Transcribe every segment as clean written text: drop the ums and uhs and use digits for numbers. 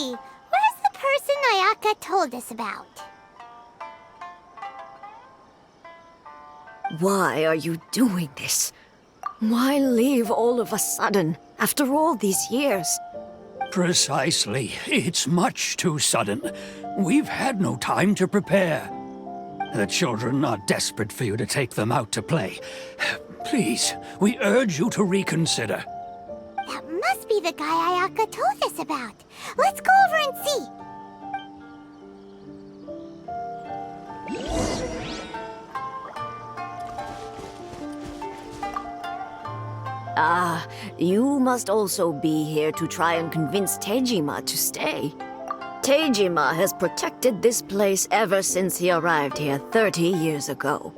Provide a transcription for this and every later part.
see. Where's the person Ayaka told us about? Why are you doing this? Why leave all of a sudden, after all these years? Precisely. It's much too sudden. We've had no time to prepare. The children are desperate for you to take them out to play. Please, we urge you to reconsider. That must be the guy Ayaka told us about. Let's go over and see. You must also be here to try and convince Tejima to stay. Tejima has protected this place ever since he arrived here 30 years ago.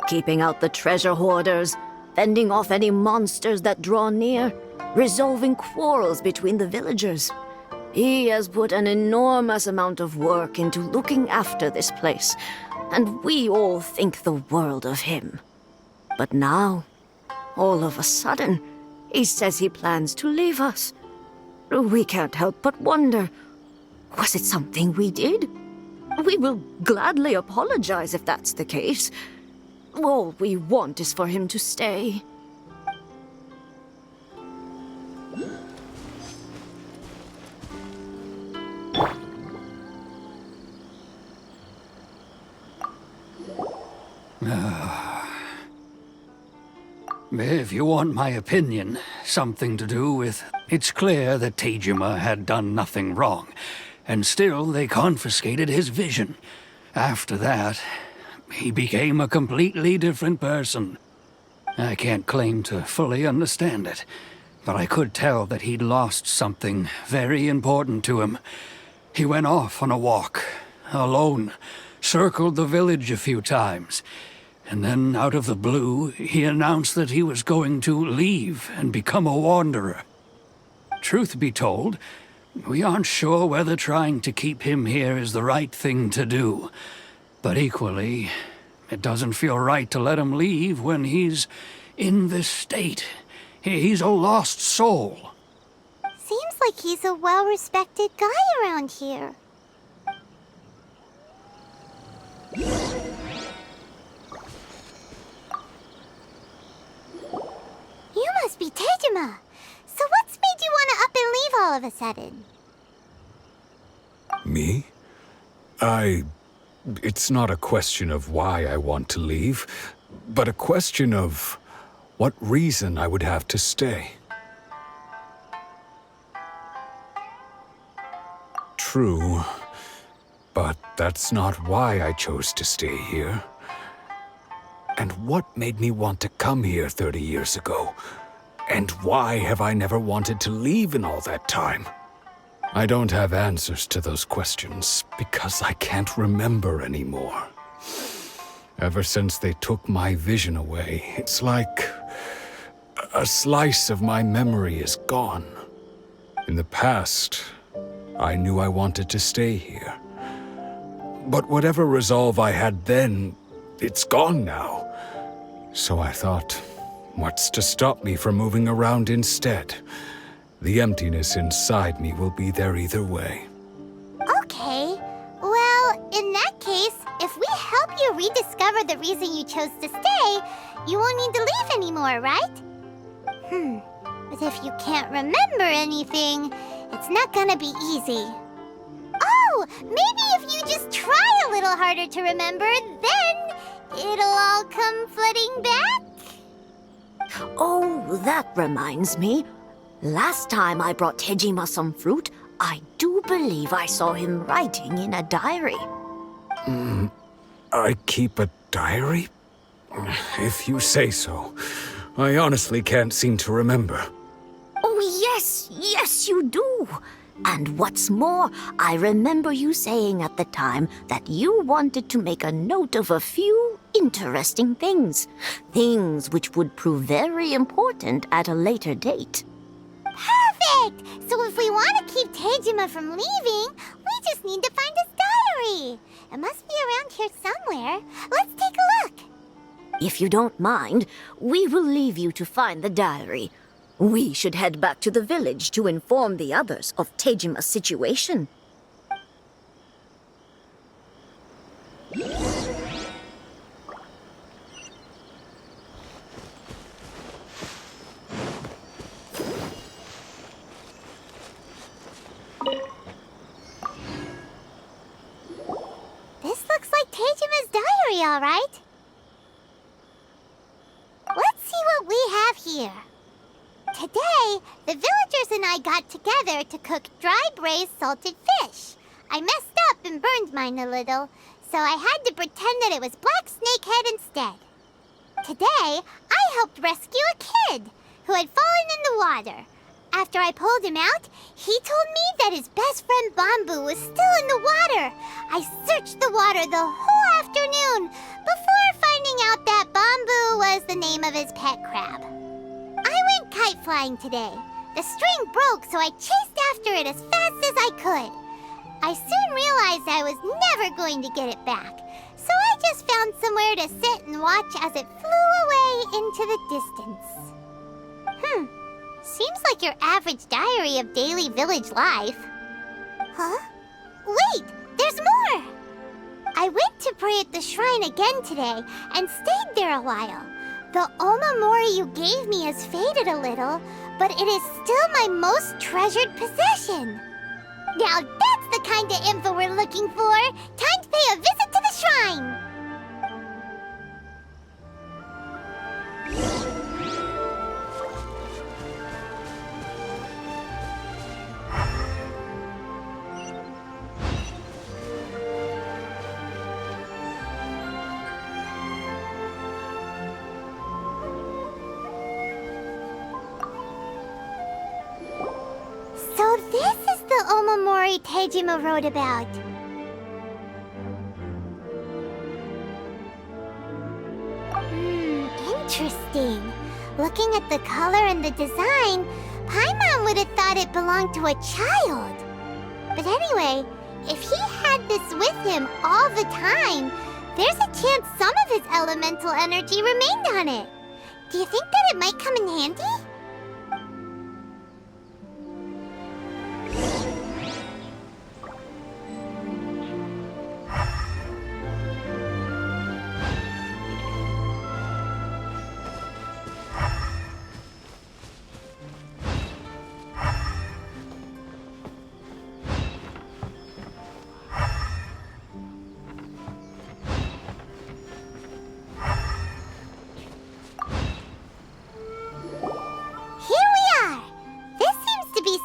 Keeping out the treasure hoarders, fending off any monsters that draw near, resolving quarrels between the villagers. He has put an enormous amount of work into looking after this place, and we all think the world of him. But now, all of a sudden, he says he plans to leave us. We can't help but wonder, was it something we did? We will gladly apologize if that's the case. All we want is for him to stay. If you want my opinion, something to do with... It's clear that Tejima had done nothing wrong, and still they confiscated his vision. After that, he became a completely different person. I can't claim to fully understand it, but I could tell that he'd lost something very important to him. He went off on a walk, alone, circled the village a few times, and then out of the blue, he announced that he was going to leave and become a wanderer. Truth be told, we aren't sure whether trying to keep him here is the right thing to do. But equally, it doesn't feel right to let him leave when he's in this state. He's a lost soul. Seems like he's a well-respected guy around here. You must be Tejima. So what's made you want to up and leave all of a sudden? Me? It's not a question of why I want to leave, but a question of what reason I would have to stay. True, but that's not why I chose to stay here. And what made me want to come here 30 years ago? And why have I never wanted to leave in all that time? I don't have answers to those questions because I can't remember anymore. Ever since they took my vision away, it's like a slice of my memory is gone. In the past, I knew I wanted to stay here. But whatever resolve I had then, it's gone now. So I thought, what's to stop me from moving around instead? The emptiness inside me will be there either way. Okay. Well, in that case, if we help you rediscover the reason you chose to stay, you won't need to leave anymore, right? But if you can't remember anything, it's not gonna be easy. Oh, maybe if you just try a little harder to remember, then it'll all come flooding back? Oh, that reminds me. Last time I brought Tejima some fruit, I do believe I saw him writing in a diary. I keep a diary? If you say so. I honestly can't seem to remember. Oh, yes, you do. And what's more, I remember you saying at the time that you wanted to make a note of a few interesting things. Things which would prove very important at a later date. Perfect! So if we want to keep Tejima from leaving, we just need to find his diary. It must be around here somewhere. Let's take a look. If you don't mind, we will leave you to find the diary. We should head back to the village to inform the others of Tejima's situation. This looks like Tejima's diary, all right. Let's see what we have here. Today, the villagers and I got together to cook dry braised salted fish. I messed up and burned mine a little, so I had to pretend that it was black snakehead instead. Today, I helped rescue a kid who had fallen in the water. After I pulled him out, he told me that his best friend Bamboo was still in the water. I searched the water the whole afternoon before finding out that Bamboo was the name of his pet crab. I went kite flying today. The string broke, so I chased after it as fast as I could. I soon realized I was never going to get it back, so I just found somewhere to sit and watch as it flew away into the distance. Seems like your average diary of daily village life. Huh? Wait, there's more! I went to pray at the shrine again today and stayed there a while. The Omamori you gave me has faded a little, but it is still my most treasured possession. Now that's the kind of info we're looking for. Time to pay a visit to the shrine. So this is the Omamori Tejima wrote about. Interesting. Looking at the color and the design, Paimon would have thought it belonged to a child. But anyway, if he had this with him all the time, there's a chance some of his elemental energy remained on it. Do you think that it might come in handy?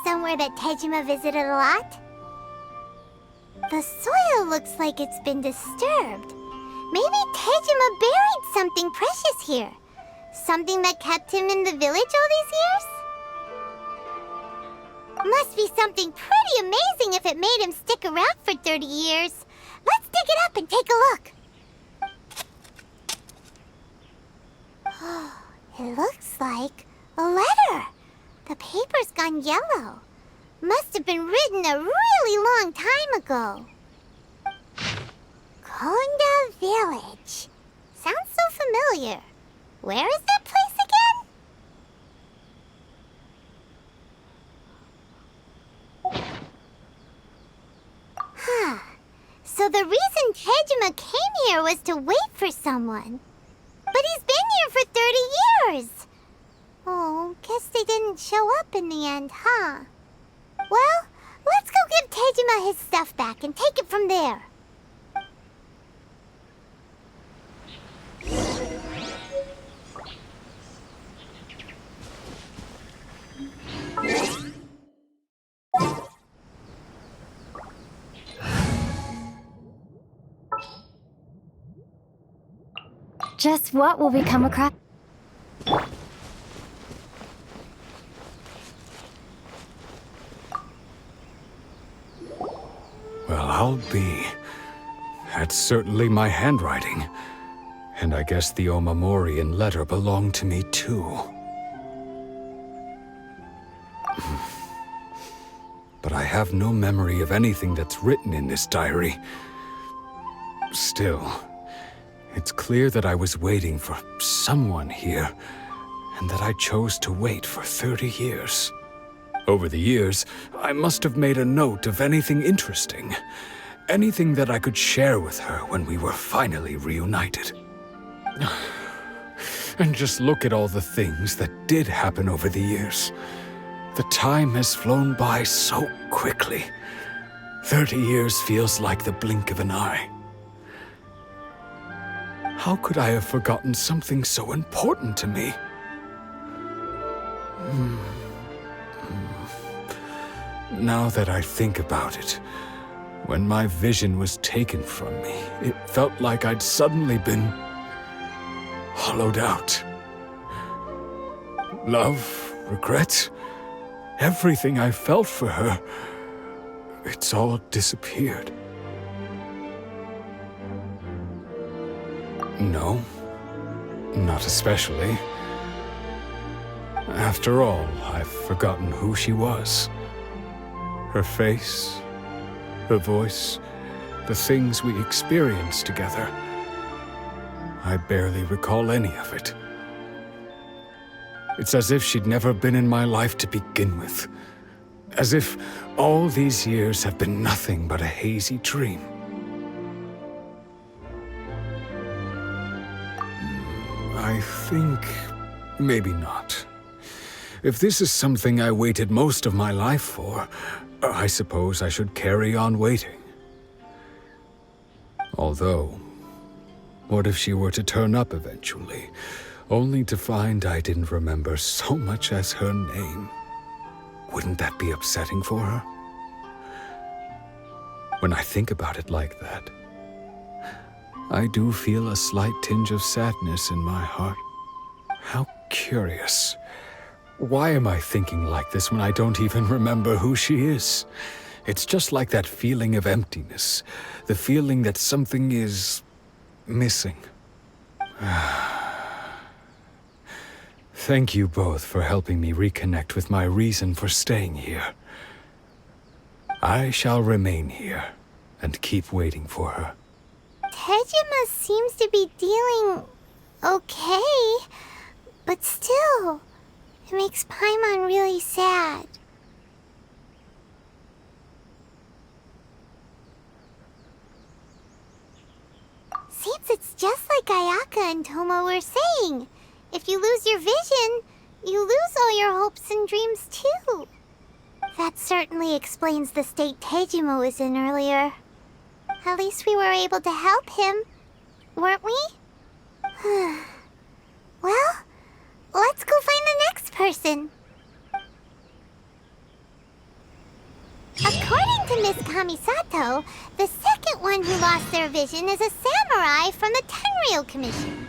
Somewhere that Tejima visited a lot. The soil looks like it's been disturbed. Maybe Tejima buried something precious here. Something that kept him in the village all these years? Must be something pretty amazing if it made him stick around for 30 years. Let's dig it up and take a look. It looks like a letter. The paper's gone yellow. Must have been written a really long time ago. Konda Village. Sounds so familiar. Where is that place again? So the reason Tejima came here was to wait for someone. But he's been here for 30 years. Oh, guess they didn't show up in the end, huh? Well, let's go give Tejima his stuff back and take it from there. Just what will we come across? Well, I'll be. That's certainly my handwriting. And I guess the Omamorian letter belonged to me too. But I have no memory of anything that's written in this diary. Still, it's clear that I was waiting for someone here, and that I chose to wait for 30 years. Over the years, I must have made a note of anything interesting, anything that I could share with her when we were finally reunited. And just look at all the things that did happen over the years. The time has flown by so quickly. 30 years feels like the blink of an eye. How could I have forgotten something so important to me? Now that I think about it, when my vision was taken from me, it felt like I'd suddenly been hollowed out. Love, regret, everything I felt for her, it's all disappeared. No, not especially. After all, I've forgotten who she was. Her face, her voice, the things we experienced together. I barely recall any of it. It's as if she'd never been in my life to begin with. As if all these years have been nothing but a hazy dream. I think maybe not. If this is something I waited most of my life for, I suppose I should carry on waiting. Although, what if she were to turn up eventually, only to find I didn't remember so much as her name? Wouldn't that be upsetting for her? When I think about it like that, I do feel a slight tinge of sadness in my heart. How curious. Why am I thinking like this when I don't even remember who she is? It's just like that feeling of emptiness, the feeling that something is missing. Thank you both for helping me reconnect with my reason for staying here. I shall remain here and keep waiting for her. Tejima seems to be dealing okay, but still, it makes Paimon really sad. Seems it's just like Ayaka and Tomo were saying. If you lose your vision, you lose all your hopes and dreams too. That certainly explains the state Tejima was in earlier. At least we were able to help him, weren't we? Well, let's go find the next person. According to Miss Kamisato, the second one who lost their vision is a samurai from the Tenryou Commission.